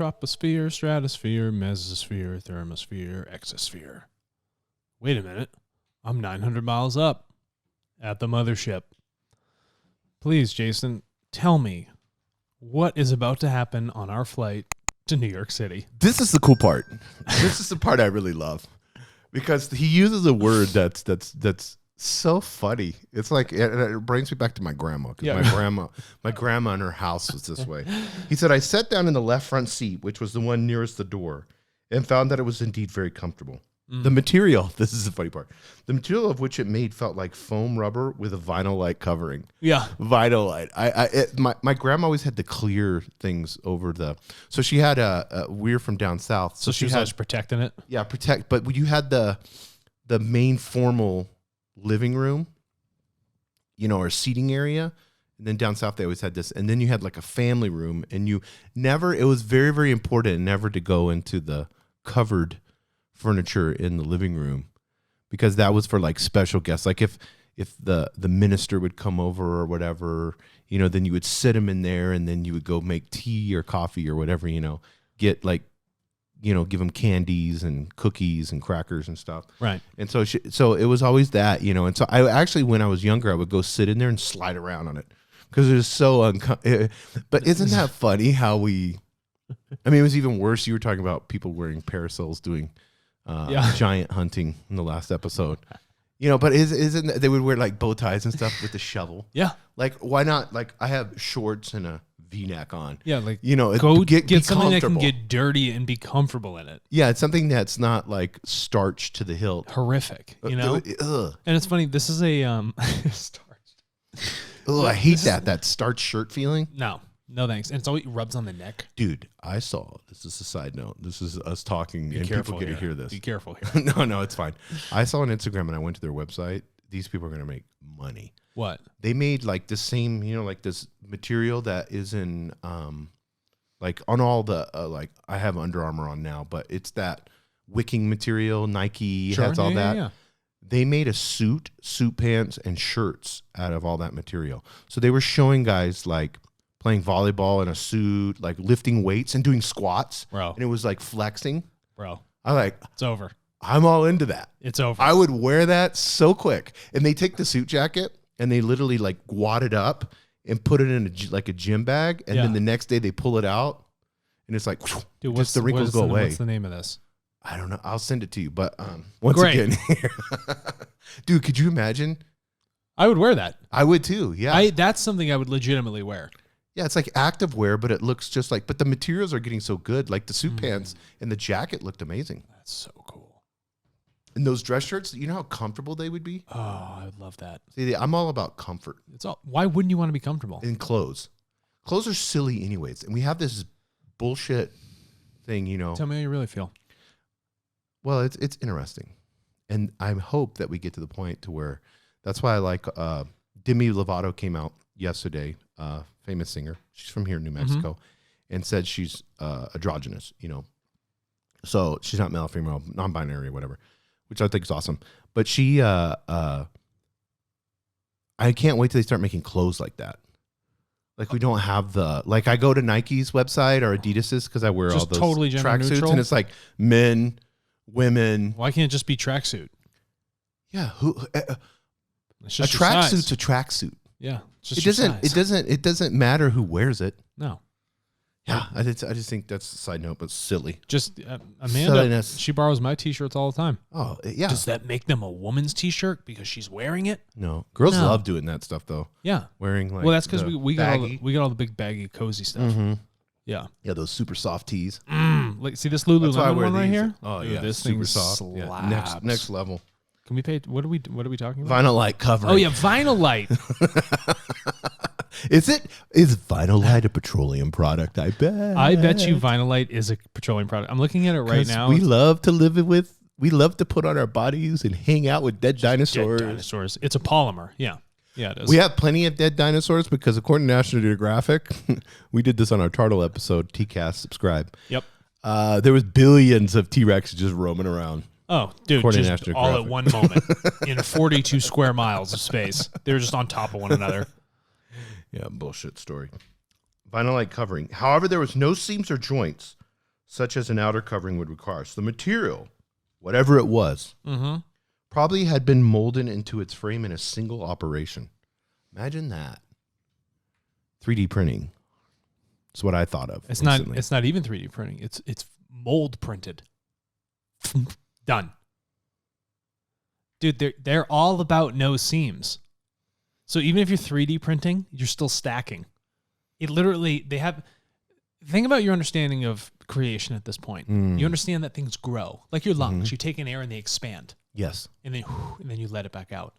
troposphere, stratosphere, mesosphere, thermosphere, exosphere. Wait a minute. I'm 900 miles up at the mothership. Please, Jason, tell me what is about to happen on our flight to New York City. This is the cool part. This is the part I really love because he uses a word that's so funny. It's like it brings me back to my grandma because my grandma in her house was this way. He said, I sat down in the left front seat, which was the one nearest the door, and found that it was indeed very comfortable. The material, this is the funny part, the material of which it made felt like foam rubber with a vinyl-like covering. Yeah. Vinyl-like. My grandma always had the clear things over the, so she had we're from down south. So she was always protecting it? Yeah, but you had the main formal living room, or seating area. And then down south, they always had this. And then you had like a family room, and it was very, very important never to go into the covered furniture in the living room because that was for like special guests. Like if the minister would come over or whatever, then you would sit him in there and then you would go make tea or coffee or whatever, get like, give them candies and cookies and crackers and stuff. Right. And so it was always that, and so I actually, when I was younger, I would go sit in there and slide around on it because it was so uncomfortable. But isn't that funny how it was even worse. You were talking about people wearing parasols doing giant hunting in the last episode, but isn't they would wear like bow ties and stuff with the shovel? Yeah. Like, why not? Like, I have shorts and a V-neck on. Yeah. Like, go get something that can get dirty and be comfortable in it. Yeah. It's something that's not like starched to the hilt. Horrific, Ugh. And it's funny. This is a, starched. Oh, I hate that starched shirt feeling. No, thanks. And it's always rubs on the neck. Dude, this is a side note. This is us talking, and people get to hear this. Be careful here. No, it's fine. I saw on Instagram, and I went to their website. These people are going to make money. What? They made like the same, like this material that is in, like on all the, like I have Under Armour on now, but it's that wicking material, Nike has all that. Yeah. They made a suit pants, and shirts out of all that material. So they were showing guys like playing volleyball in a suit, like lifting weights and doing squats. Bro. And it was like flexing. Bro. It's over. I'm all into that. It's over. I would wear that so quick. And they take the suit jacket and they literally like wad it up and put it in a gym bag. And then the next day they pull it out and it's like, dude, just the wrinkles go away. What's the name of this? I don't know. I'll send it to you. But once again, dude, could you imagine? I would wear that. I would too. Yeah. That's something I would legitimately wear. Yeah, it's like active wear, but it looks just like, but the materials are getting so good. Like the suit pants and the jacket looked amazing. That's so cool. And those dress shirts, you know how comfortable they would be? Oh, I would love that. See, I'm all about comfort. Why wouldn't you want to be comfortable? In clothes. Clothes are silly anyways. And we have this bullshit thing, Tell me how you really feel. Well, it's interesting. And I hope that we get to the point to where, that's why I like, Demi Lovato came out yesterday, famous singer. She's from here in New Mexico, and said she's androgynous, So she's not male, female, non-binary, whatever, which I think is awesome. But she, I can't wait till they start making clothes like that. Like we don't have I go to Nike's website or Adidas's because I wear just all those totally tracksuits, and it's like men, women. Why can't it just be tracksuit? Yeah, a tracksuit's a tracksuit. Yeah, it doesn't matter who wears it. No. Yeah, I just think that's a side note, but silly. Just Amanda, she borrows my T-shirts all the time. Oh, yeah. Does that make them a woman's T-shirt because she's wearing it? No, girls love doing that stuff though. Yeah, wearing like. Well, that's because we got all the big baggy cozy stuff. Mm-hmm. Yeah, those super soft tees. Like, see this Lululemon one right here? Oh yeah, this super soft. Slaps. Yeah. Next level. Can we pay? What are we talking about? Vinyl light covering. Oh yeah, vinyl light. Is vinyl light a petroleum product? I bet you vinyl light is a petroleum product. I'm looking at it right now. We love to put on our bodies and hang out with dead dinosaurs. Dead dinosaurs. It's a polymer. Yeah. Yeah, it is. We have plenty of dead dinosaurs because according to National Geographic, we did this on our Turtle episode, TCAST, subscribe. Yep. There was billions of T-Rex just roaming around. Oh, dude, just all at one moment in 42 square miles of space. They were just on top of one another. Yeah, bullshit story. Vinyl light covering. However, there was no seams or joints such as an outer covering would require. So the material, whatever it was, probably had been molded into its frame in a single operation. Imagine that. 3D printing. That's what I thought of. It's recently. not even 3D printing. It's mold printed. Done. Dude, they're all about no seams. So even if you're 3D printing, you're still stacking. It literally, think about your understanding of creation at this point. You understand that things grow. Like your lungs, you take in air and they expand. Yes. And then you let it back out.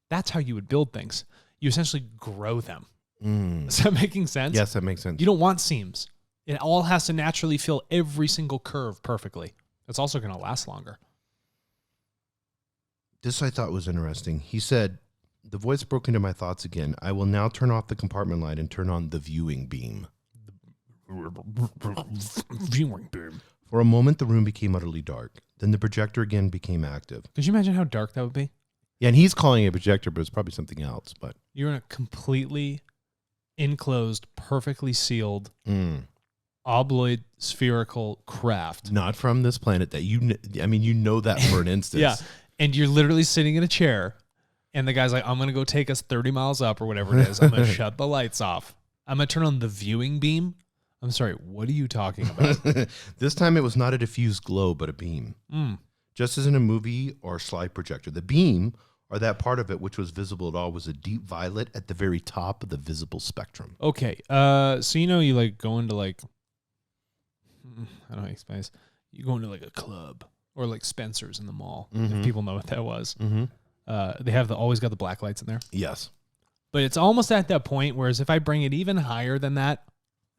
That's how you would build things. You essentially grow them. Is that making sense? Yes, that makes sense. You don't want seams. It all has to naturally fill every single curve perfectly. It's also going to last longer. This I thought was interesting. He said, the voice broke into my thoughts again. I will now turn off the compartment light and turn on the viewing beam. Viewing beam. For a moment, the room became utterly dark. Then the projector again became active. Could you imagine how dark that would be? Yeah, and he's calling it a projector, but it's probably something else. But you're in a completely enclosed, perfectly sealed, obloid spherical craft. Not from this planet that you know that for an instance. Yeah. And you're literally sitting in a chair and the guy's like, I'm going to go take us 30 miles up or whatever it is. I'm going to shut the lights off. I'm going to turn on the viewing beam. I'm sorry. What are you talking about? This time it was not a diffused glow, but a beam. Just as in a movie or slide projector. The beam, or that part of it which was visible at all, was a deep violet at the very top of the visible spectrum. Okay. So you like go into like, I don't know how to explain this. You go into like a club or like Spencer's in the mall. If people know what that was. They have always got the black lights in there. Yes. But it's almost at that point, whereas if I bring it even higher than that,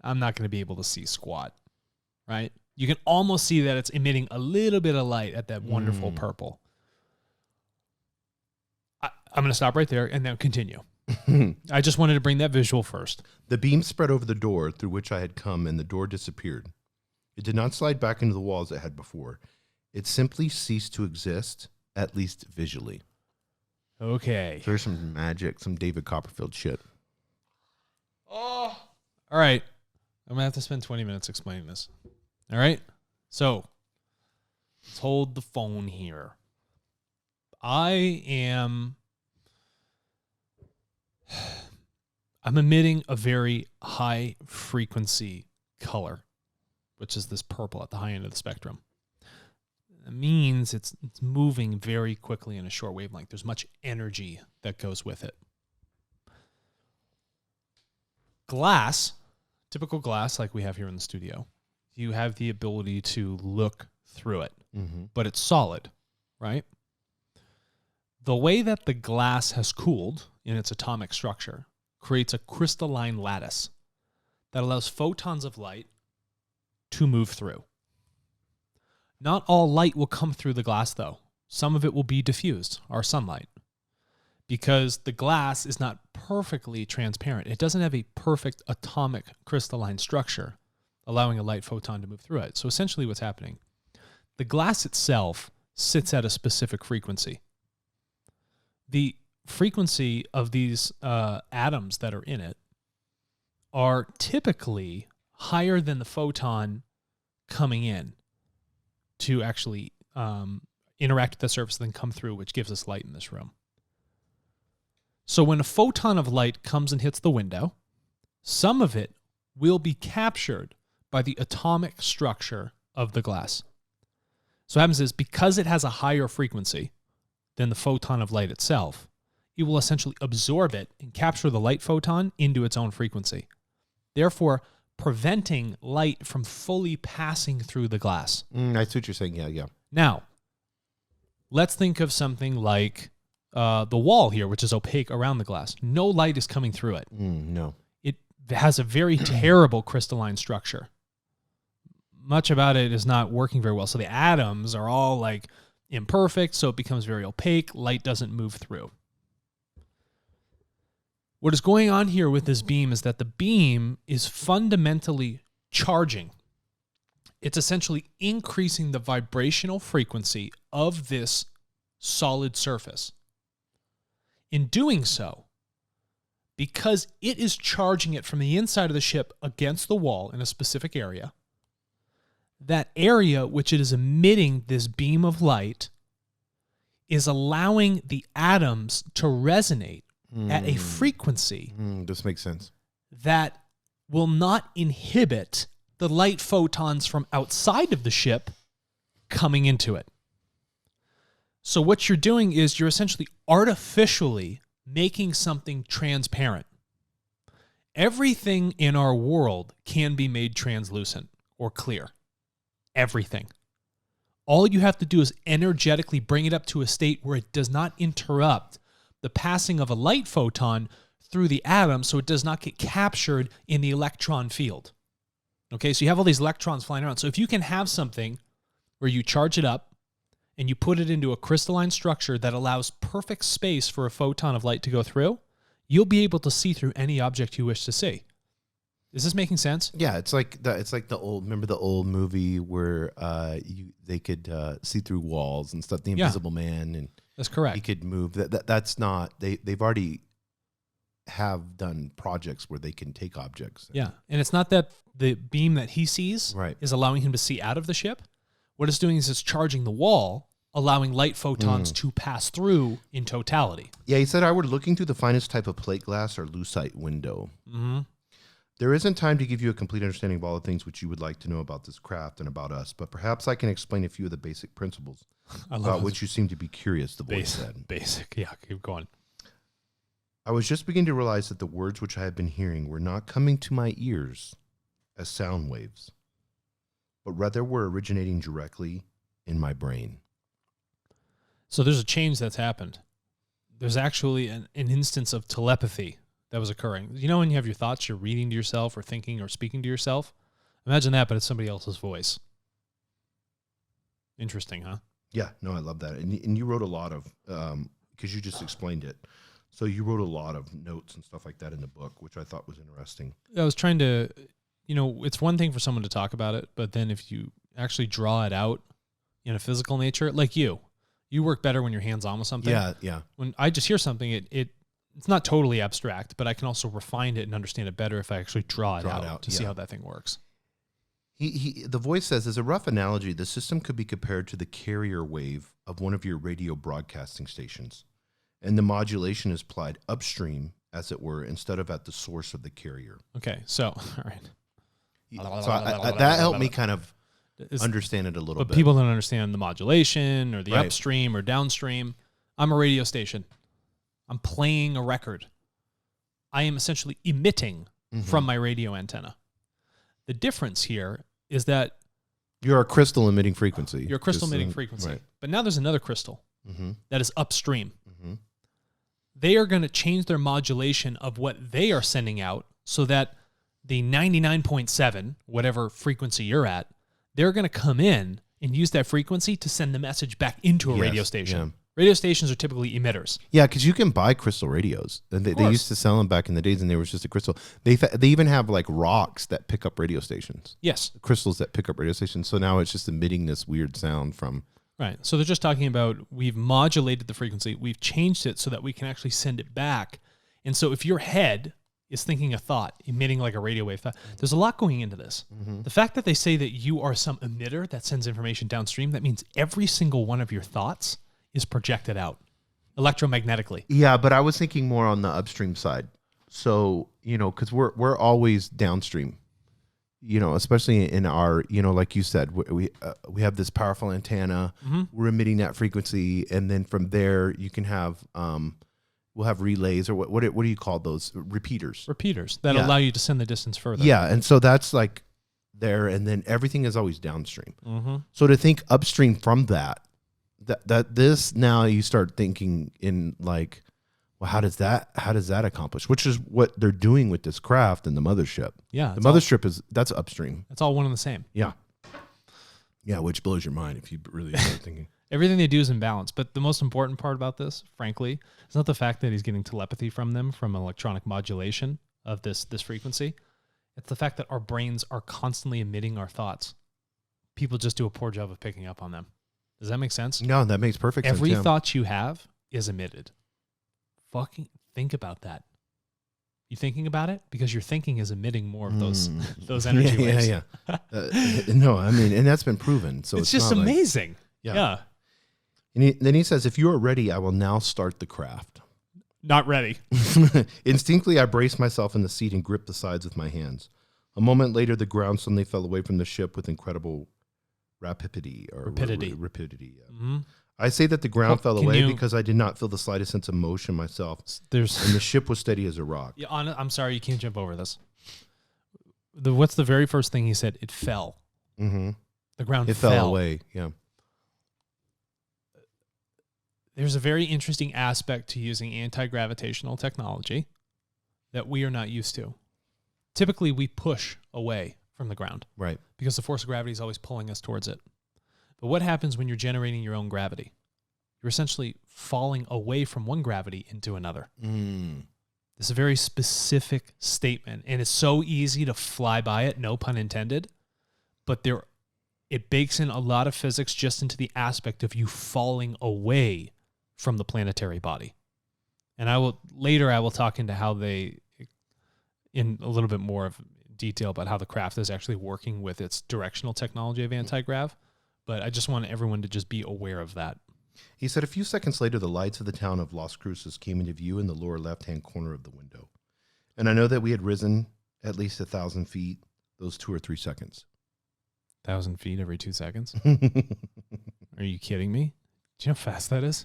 I'm not going to be able to see squat, right? You can almost see that it's emitting a little bit of light at that wonderful purple. I'm going to stop right there and then continue. I just wanted to bring that visual first. The beam spread over the door through which I had come, and the door disappeared. It did not slide back into the wall as it had before. It simply ceased to exist, at least visually. Okay. So there's some magic, some David Copperfield shit. Oh. All right. I'm going to have to spend 20 minutes explaining this. All right? So, let's hold the phone here. I'm emitting a very high frequency color, which is this purple at the high end of the spectrum. It means it's moving very quickly in a short wavelength. There's much energy that goes with it. Glass, typical glass like we have here in the studio, you have the ability to look through it, but it's solid, right? The way that the glass has cooled in its atomic structure creates a crystalline lattice that allows photons of light to move through. Not all light will come through the glass, though. Some of it will be diffused, our sunlight, because the glass is not perfectly transparent. It doesn't have a perfect atomic crystalline structure, allowing a light photon to move through it. So essentially what's happening, the glass itself sits at a specific frequency. The frequency of these atoms that are in it are typically higher than the photon coming in to actually interact with the surface and then come through, which gives us light in this room. So when a photon of light comes and hits the window, some of it will be captured by the atomic structure of the glass. So what happens is, because it has a higher frequency than the photon of light itself, it will essentially absorb it and capture the light photon into its own frequency, therefore preventing light from fully passing through the glass. I see what you're saying. Yeah. Now, let's think of something like the wall here, which is opaque around the glass. No light is coming through it. No. It has a very terrible crystalline structure. Much about it is not working very well. So the atoms are all like imperfect, so it becomes very opaque. Light doesn't move through. What is going on here with this beam is that the beam is fundamentally charging. It's essentially increasing the vibrational frequency of this solid surface. In doing so, because it is charging it from the inside of the ship against the wall in a specific area, that area which it is emitting this beam of light is allowing the atoms to resonate at a frequency This makes sense. that will not inhibit the light photons from outside of the ship coming into it. So what you're doing is you're essentially artificially making something transparent. Everything in our world can be made translucent or clear. Everything. All you have to do is energetically bring it up to a state where it does not interrupt the passing of a light photon through the atom, so it does not get captured in the electron field. Okay, so you have all these electrons flying around. So if you can have something where you charge it up and you put it into a crystalline structure that allows perfect space for a photon of light to go through, you'll be able to see through any object you wish to see. Is this making sense? Yeah, it's like the old. Remember the old movie where they could see through walls and stuff. The Invisible Man, and that's correct. He could move. That's not. They've already have done projects where they can take objects. Yeah, and it's not that the beam that he sees Right. is allowing him to see out of the ship. What it's doing is it's charging the wall, allowing light photons to pass through in totality. Yeah, he said, I were looking through the finest type of plate glass or lucite window. Mm-hmm. There isn't time to give you a complete understanding of all the things which you would like to know about this craft and about us, but perhaps I can explain a few of the basic principles about which you seem to be curious, the voice said. Basic, yeah, keep going. I was just beginning to realize that the words which I had been hearing were not coming to my ears as sound waves, but rather were originating directly in my brain. So there's a change that's happened. There's actually an instance of telepathy that was occurring. You know when you have your thoughts, you're reading to yourself or thinking or speaking to yourself? Imagine that, but it's somebody else's voice. Interesting, huh? Yeah, no, I love that. And you wrote a lot of, because you just explained it. So you wrote a lot of notes and stuff like that in the book, which I thought was interesting. I was trying to, it's one thing for someone to talk about it, but then if you actually draw it out in a physical nature, like you work better when your hands on with something. Yeah. When I just hear something, it's not totally abstract, but I can also refine it and understand it better if I actually draw it out to see how that thing works. The voice says, as a rough analogy, the system could be compared to the carrier wave of one of your radio broadcasting stations, and the modulation is applied upstream, as it were, instead of at the source of the carrier. Okay, so, all right. So that helped me kind of understand it a little bit. But people don't understand the modulation or the Right. upstream or downstream. I'm a radio station. I'm playing a record. I am essentially emitting from my radio antenna. The difference here is that you're a crystal emitting frequency. you're a crystal emitting frequency. Right. But now there's another crystal that is upstream. Mm-hmm. They are going to change their modulation of what they are sending out so that the 99.7, whatever frequency you're at, they're going to come in and use that frequency to send the message back into a radio station. Yeah. Radio stations are typically emitters. Yeah, because you can buy crystal radios. And they used to sell them back in the days, and they were just a crystal. They even have like rocks that pick up radio stations. Yes. Crystals that pick up radio stations. So now it's just emitting this weird sound from... Right. So they're just talking about we've modulated the frequency. We've changed it so that we can actually send it back. And so if your head is thinking a thought, emitting like a radio wave thought, there's a lot going into this. The fact that they say that you are some emitter that sends information downstream, that means every single one of your thoughts is projected out electromagnetically. Yeah, but I was thinking more on the upstream side. So, because we're always downstream, especially in our, like you said, we have this powerful antenna. We're emitting that frequency. And then from there, you can have, we'll have relays or what do you call those? Repeaters That allow you to send the distance further. Yeah. And so that's like there. And then everything is always downstream. So to think upstream from that this now you start thinking in like, well, how does that accomplish? Which is what they're doing with this craft and the mothership. Yeah. The mothership that's upstream. It's all one and the same. Yeah. Yeah, which blows your mind if you really start thinking. Everything they do is in balance. But the most important part about this, frankly, is not the fact that he's getting telepathy from them from electronic modulation of this frequency. It's the fact that our brains are constantly emitting our thoughts. People just do a poor job of picking up on them. Does that make sense? No, that makes perfect sense. Every thought you have is emitted. Fucking think about that. You thinking about it? Because your thinking is emitting more of those energy waves. Yeah. No, I mean, and that's been proven. So it's just not amazing. Yeah. And then he says, if you are ready, I will now start the craft. Not ready. Instinctively, I braced myself in the seat and gripped the sides with my hands. A moment later, the ground suddenly fell away from the ship with incredible rapidity. Rapidity. Yeah. Mm-hmm. I say that the ground fell away because I did not feel the slightest sense of motion myself. And the ship was steady as a rock. Yeah, I'm sorry, you can't jump over this. What's the very first thing he said? It fell. Mm-hmm. The ground fell away, yeah. There's a very interesting aspect to using anti-gravitational technology that we are not used to. Typically, we push away from the ground. Right. Because the force of gravity is always pulling us towards it. But what happens when you're generating your own gravity? You're essentially falling away from one gravity into another. Mm. This is a very specific statement, and it's so easy to fly by it, no pun intended, but it bakes in a lot of physics just into the aspect of you falling away from the planetary body. And I will talk into how they, in a little bit more of detail about how the craft is actually working with its directional technology of anti-grav, but I just want everyone to just be aware of that. He said a few seconds later, the lights of the town of Las Cruces came into view in the lower left-hand corner of the window. And I know that we had risen at least 1,000 feet those 2 or 3 seconds. 1,000 feet every 2 seconds? Are you kidding me? Do you know how fast that is?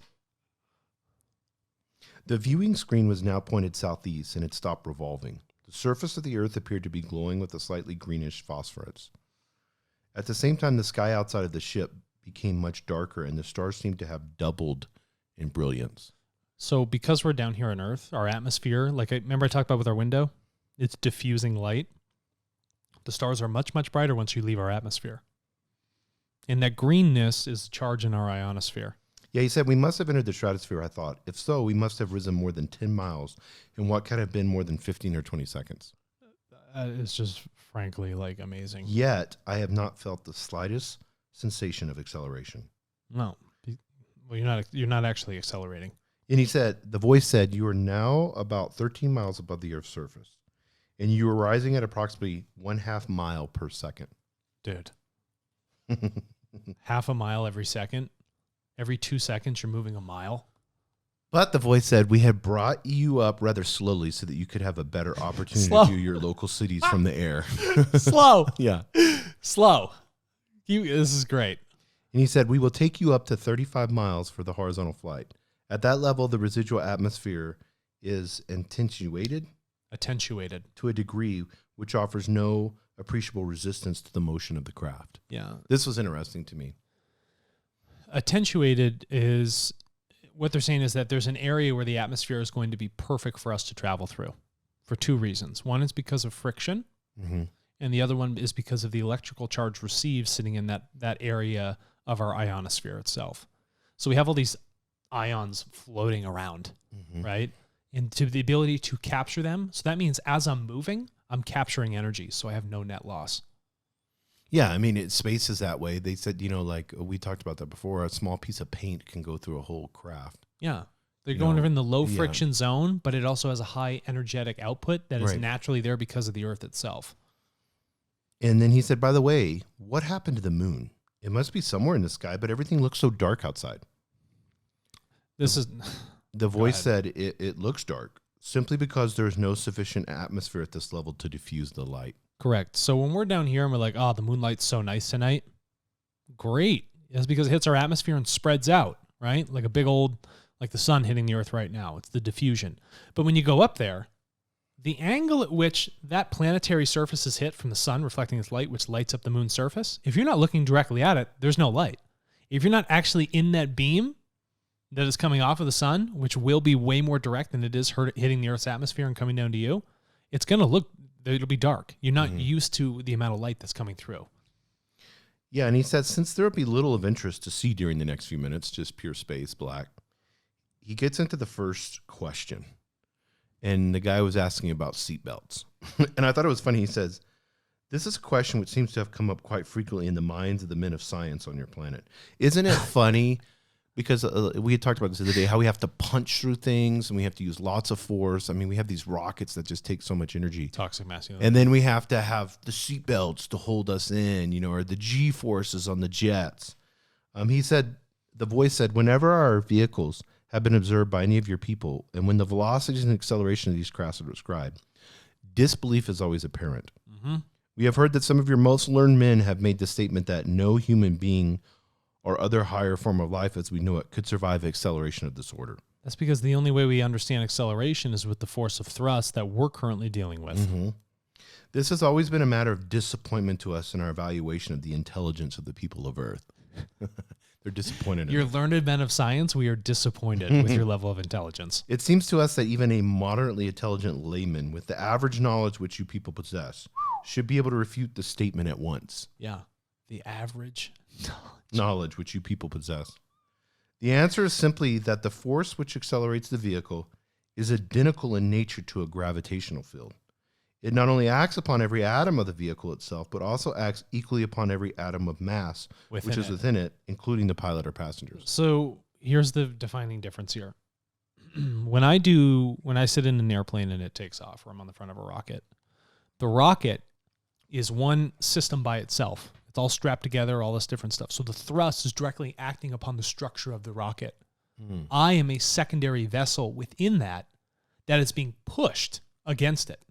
The viewing screen was now pointed southeast, and it stopped revolving. The surface of the Earth appeared to be glowing with a slightly greenish phosphorus. At the same time, the sky outside of the ship became much darker, and the stars seemed to have doubled in brilliance. So because we're down here on Earth, our atmosphere, remember I talked about with our window? It's diffusing light. The stars are much, much brighter once you leave our atmosphere. And that greenness is charge in our ionosphere. Yeah, he said, we must have entered the stratosphere, I thought. If so, we must have risen more than 10 miles in what could have been more than 15 or 20 seconds. It's just, frankly, amazing. Yet, I have not felt the slightest sensation of acceleration. No. Well, you're not actually accelerating. And he said, the voice said, you are now about 13 miles above the Earth's surface, and you are rising at approximately 1/2 mile per second. Dude. Half a mile every second? Every 2 seconds, you're moving a mile? But the voice said, we had brought you up rather slowly so that you could have a better opportunity to view your local cities from the air. Slow. Yeah. Slow. This is great. And he said, we will take you up to 35 miles for the horizontal flight. At that level, the residual atmosphere is attenuated to a degree which offers no appreciable resistance to the motion of the craft. Yeah. This was interesting to me. Attenuated is, what they're saying is that there's an area where the atmosphere is going to be perfect for us to travel through for 2 reasons. One is because of friction, and the other one is because of the electrical charge received sitting in that area of our ionosphere itself. So we have all these ions floating around, right? And to the ability to capture them. So that means as I'm moving, I'm capturing energy, so I have no net loss. Yeah, I mean, space is that way. They said, we talked about that before, a small piece of paint can go through a whole craft. Yeah. They're going in the low friction zone, but it also has a high energetic output that is naturally there because of the Earth itself. And then he said, by the way, what happened to the moon? It must be somewhere in the sky, but everything looks so dark outside. The voice said it looks dark simply because there's no sufficient atmosphere at this level to diffuse the light. Correct. So when we're down here and we're like, oh, the moonlight's so nice tonight. Great. It's because it hits our atmosphere and spreads out, right? Like a big old, like the sun hitting the Earth right now. It's the diffusion. But when you go up there, the angle at which that planetary surface is hit from the sun reflecting its light, which lights up the moon's surface, if you're not looking directly at it, there's no light. If you're not actually in that beam that is coming off of the sun, which will be way more direct than it is hitting the Earth's atmosphere and coming down to you, it's going to look, it'll be dark. You're not used to the amount of light that's coming through. Yeah, and he said, since there will be little of interest to see during the next few minutes, just pure space, black, he gets into the first question. And the guy was asking about seatbelts. And I thought it was funny. He says, this is a question which seems to have come up quite frequently in the minds of the men of science on your planet. Isn't it funny Because we had talked about this the other day, how we have to punch through things and we have to use lots of force. I mean, we have these rockets that just take so much energy. Toxic masculinity. And then we have to have the seatbelts to hold us in, you know, or the G-forces on the jets. He said, the voice said, whenever our vehicles have been observed by any of your people, and when the velocities and acceleration of these crafts are described, disbelief is always apparent. Mm-hmm. We have heard that some of your most learned men have made the statement that no human being or other higher form of life as we know it could survive acceleration of this order. That's because the only way we understand acceleration is with the force of thrust that we're currently dealing with. Mm-hmm. This has always been a matter of disappointment to us in our evaluation of the intelligence of the people of Earth. They're disappointed. You're learned men of science. We are disappointed with your level of intelligence. It seems to us that even a moderately intelligent layman with the average knowledge which you people possess should be able to refute the statement at once. Yeah, the average knowledge which you people possess. The answer is simply that the force which accelerates the vehicle is identical in nature to a gravitational field. It not only acts upon every atom of the vehicle itself, but also acts equally upon every atom of mass which is within it, including the pilot or passengers. So here's the defining difference here. When I sit in an airplane and it takes off, or I'm on the front of a rocket, the rocket is one system by itself. It's all strapped together, all this different stuff. So the thrust is directly acting upon the structure of the rocket. I am a secondary vessel within that is being pushed against it.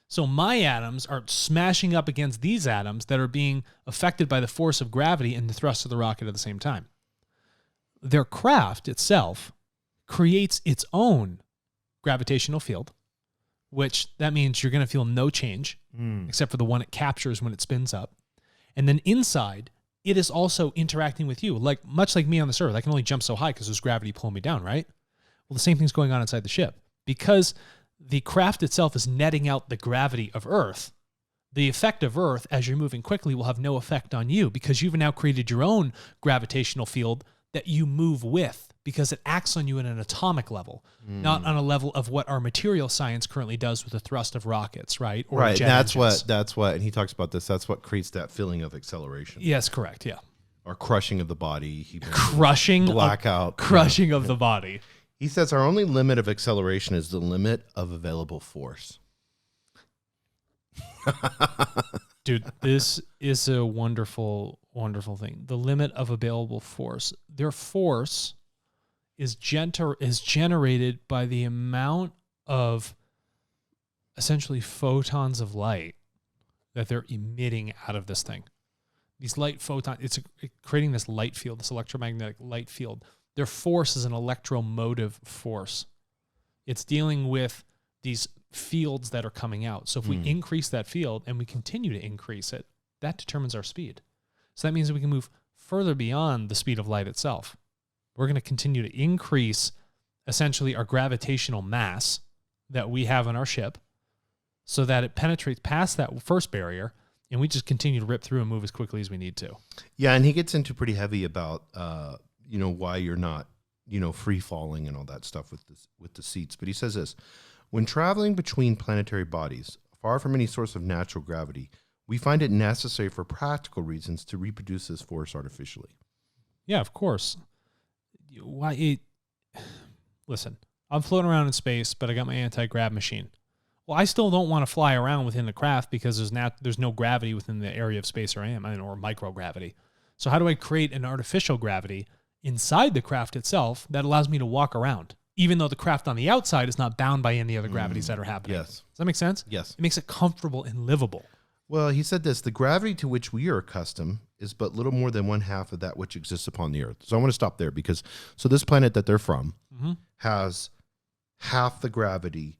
So my atoms are smashing up against these atoms that are being affected by the force of gravity and the thrust of the rocket at the same time. Their craft itself creates its own gravitational field, which that means you're going to feel no change except for the one it captures when it spins up. And then inside, it is also interacting with you, much like me on this Earth. I can only jump so high because there's gravity pulling me down, right? Well, the same thing's going on inside the ship. Because the craft itself is netting out the gravity of Earth, the effect of Earth as you're moving quickly will have no effect on you because you've now created your own gravitational field that you move with because it acts on you at an atomic level, not on a level of what our material science currently does with the thrust of rockets, right? Or right. jet That's engines. what, and he talks about this. That's what creates that feeling of acceleration. Yes, correct. Yeah. Or crushing of the body. Crushing blackout. Crushing of the body. He says our only limit of acceleration is the limit of available force. Dude, this is a wonderful, wonderful thing. The limit of available force. Their force is generated by the amount of essentially photons of light that they're emitting out of this thing. These light photons, it's creating this light field, this electromagnetic light field. Their force is an electromotive force. It's dealing with these fields that are coming out. So if we increase that field and we continue to increase it, that determines our speed. So that means that we can move further beyond the speed of light itself. We're going to continue to increase essentially our gravitational mass that we have on our ship so that it penetrates past that first barrier and we just continue to rip through and move as quickly as we need to. Yeah, and he gets into pretty heavy about why you're not, free falling and all that stuff with the seats. But he says this, when traveling between planetary bodies, far from any source of natural gravity, we find it necessary for practical reasons to reproduce this force artificially. Yeah, of course. Listen, I'm floating around in space, but I got my anti-grav machine. Well, I still don't want to fly around within the craft because there's no gravity within the area of space or microgravity. So how do I create an artificial gravity inside the craft itself that allows me to walk around, even though the craft on the outside is not bound by any other gravities that are happening? Yes. Does that make sense? Yes. It makes it comfortable and livable. Well, he said this, the gravity to which we are accustomed is but little more than 1/2 of that which exists upon the Earth. So I want to stop there because this planet that they're from has half the gravity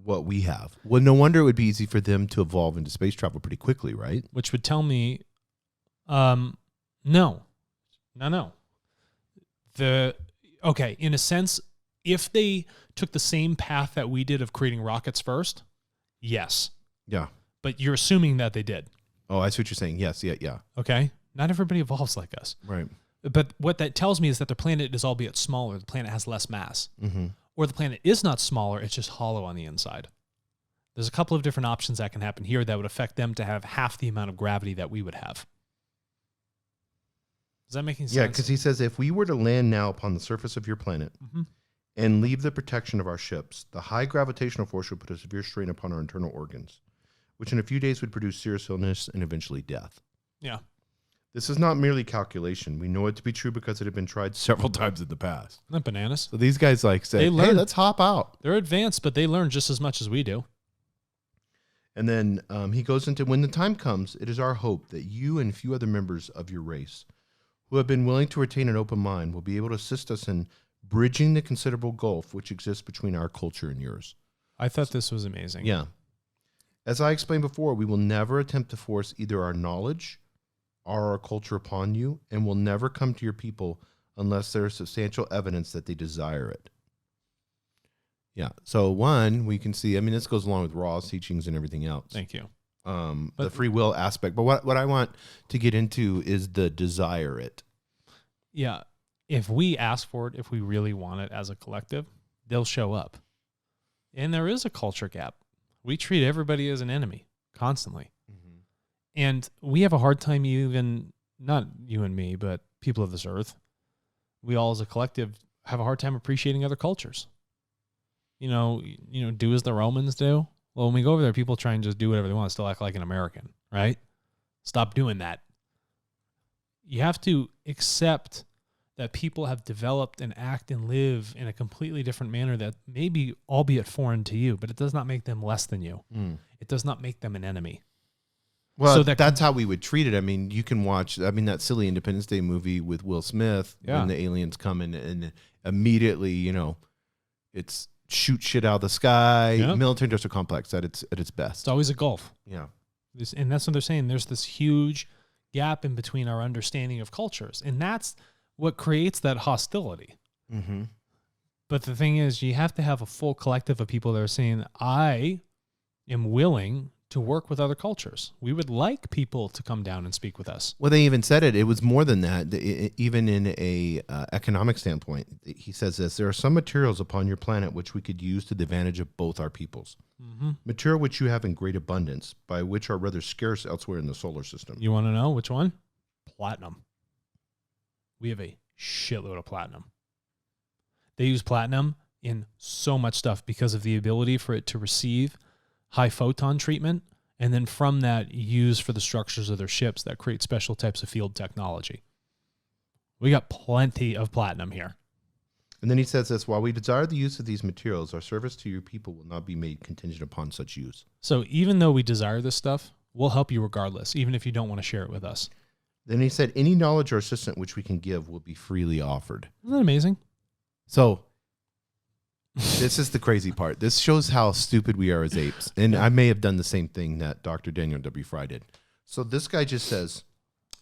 what we have. Well, no wonder it would be easy for them to evolve into space travel pretty quickly, right? Which would tell me, no. In a sense, if they took the same path that we did of creating rockets first, yes. Yeah. But you're assuming that they did. Oh, I see what you're saying. Yes, yeah. Okay? Not everybody evolves like us. Right. But what that tells me is that the planet is albeit smaller. The planet has less mass. Mm-hmm. Or the planet is not smaller, it's just hollow on the inside. There's a couple of different options that can happen here that would affect them to have half the amount of gravity that we would have. Does that make any sense? Yeah, because he says, if we were to land now upon the surface of your planet and leave the protection of our ships, the high gravitational force would put a severe strain upon our internal organs, which in a few days would produce serious illness and eventually death. Yeah. This is not merely calculation. We know it to be true because it had been tried several times in the past. Isn't that bananas? So these guys like say, hey, let's hop out. They're advanced, but they learn just as much as we do. And then he goes into, when the time comes, it is our hope that you and a few other members of your race who have been willing to retain an open mind will be able to assist us in bridging the considerable gulf which exists between our culture and yours. I thought this was amazing. Yeah. As I explained before, we will never attempt to force either our knowledge or our culture upon you, and will never come to your people unless there is substantial evidence that they desire it. Yeah. So one, we can see, I mean, this goes along with Raw's teachings and everything else. Thank you. The free will aspect. But what I want to get into is the desire it. Yeah. If we ask for it, if we really want it as a collective, they'll show up. And there is a culture gap. We treat everybody as an enemy constantly. Mm-hmm. And we have a hard time even, not you and me, but people of this earth, we all as a collective have a hard time appreciating other cultures. You know, do as the Romans do. Well, when we go over there, people try and just do whatever they want, still act like an American, right? Stop doing that. You have to accept that people have developed and act and live in a completely different manner that maybe, albeit foreign to you, but it does not make them less than you. It does not make them an enemy. Well, so that's how we would treat it. I mean, you can watch, that silly Independence Day movie with Will Smith when the aliens come in and immediately, it's shoot shit out of the sky, military industrial complex at its best. It's always a gulf. Yeah. And that's what they're saying. There's this huge gap in between our understanding of cultures. And that's what creates that hostility. Mm-hmm. But the thing is, you have to have a full collective of people that are saying, I am willing to work with other cultures. We would like people to come down and speak with us. Well, they even said it. It was more than that. Even in a economic standpoint, he says this: there are some materials upon your planet which we could use to the advantage of both our peoples. Mm-hmm. Material which you have in great abundance, by which are rather scarce elsewhere in the solar system. You want to know which one? Platinum. We have a shitload of platinum. They use platinum in so much stuff because of the ability for it to receive high photon treatment, and then from that use for the structures of their ships that create special types of field technology. We got plenty of platinum here. And then he says this: while we desire the use of these materials, our service to your people will not be made contingent upon such use. So even though we desire this stuff, we'll help you regardless, even if you don't want to share it with us. Then he said, any knowledge or assistance which we can give will be freely offered. Isn't that amazing? So this is the crazy part. This shows how stupid we are as apes. And I may have done the same thing that Dr. Daniel W. Fry did. So this guy just says,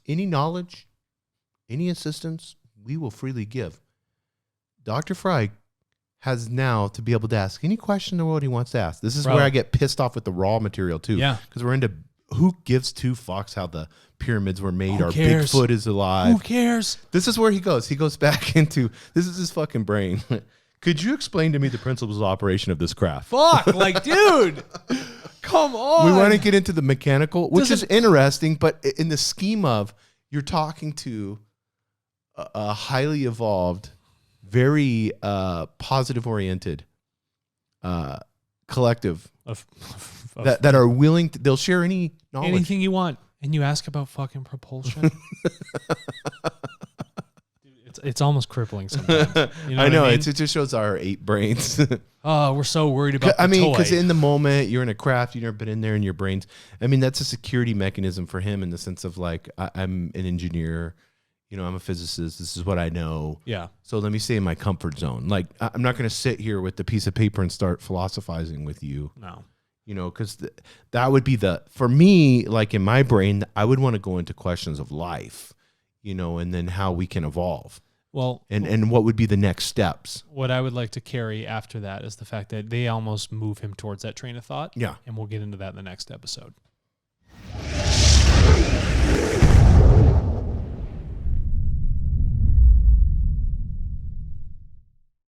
any knowledge, any assistance, we will freely give. Dr. Fry has now to be able to ask any question in the world he wants to ask. This is where I get pissed off with the raw material too. Yeah. Because we're into who gives two fucks how the pyramids were made or Bigfoot is alive. Who cares? This is where he goes. He goes back into, this is his fucking brain. Could you explain to me the principles of operation of this craft? Fuck, like, dude, come on. We want to get into the mechanical, which is interesting, but in the scheme of, you're talking to a highly evolved, very positive-oriented collective that are willing to, they'll share any knowledge. Anything you want. And you ask about fucking propulsion. It's almost crippling sometimes. You know I know. I mean? It just shows our ape brains. Oh, we're so worried about the because toy. in the moment, you're in a craft, you've never been in there in your brains. I mean, that's a security mechanism for him in the sense of like, I'm an engineer, I'm a physicist. This is what I know. Yeah. So let me stay in my comfort zone. Like, I'm not going to sit here with the piece of paper and start philosophizing with you. No. Because that would be for me, like in my brain, I would want to go into questions of life, and then how we can evolve. Well, and what would be the next steps? What I would like to carry after that is the fact that they almost move him towards that train of thought. Yeah. And we'll get into that in the next episode.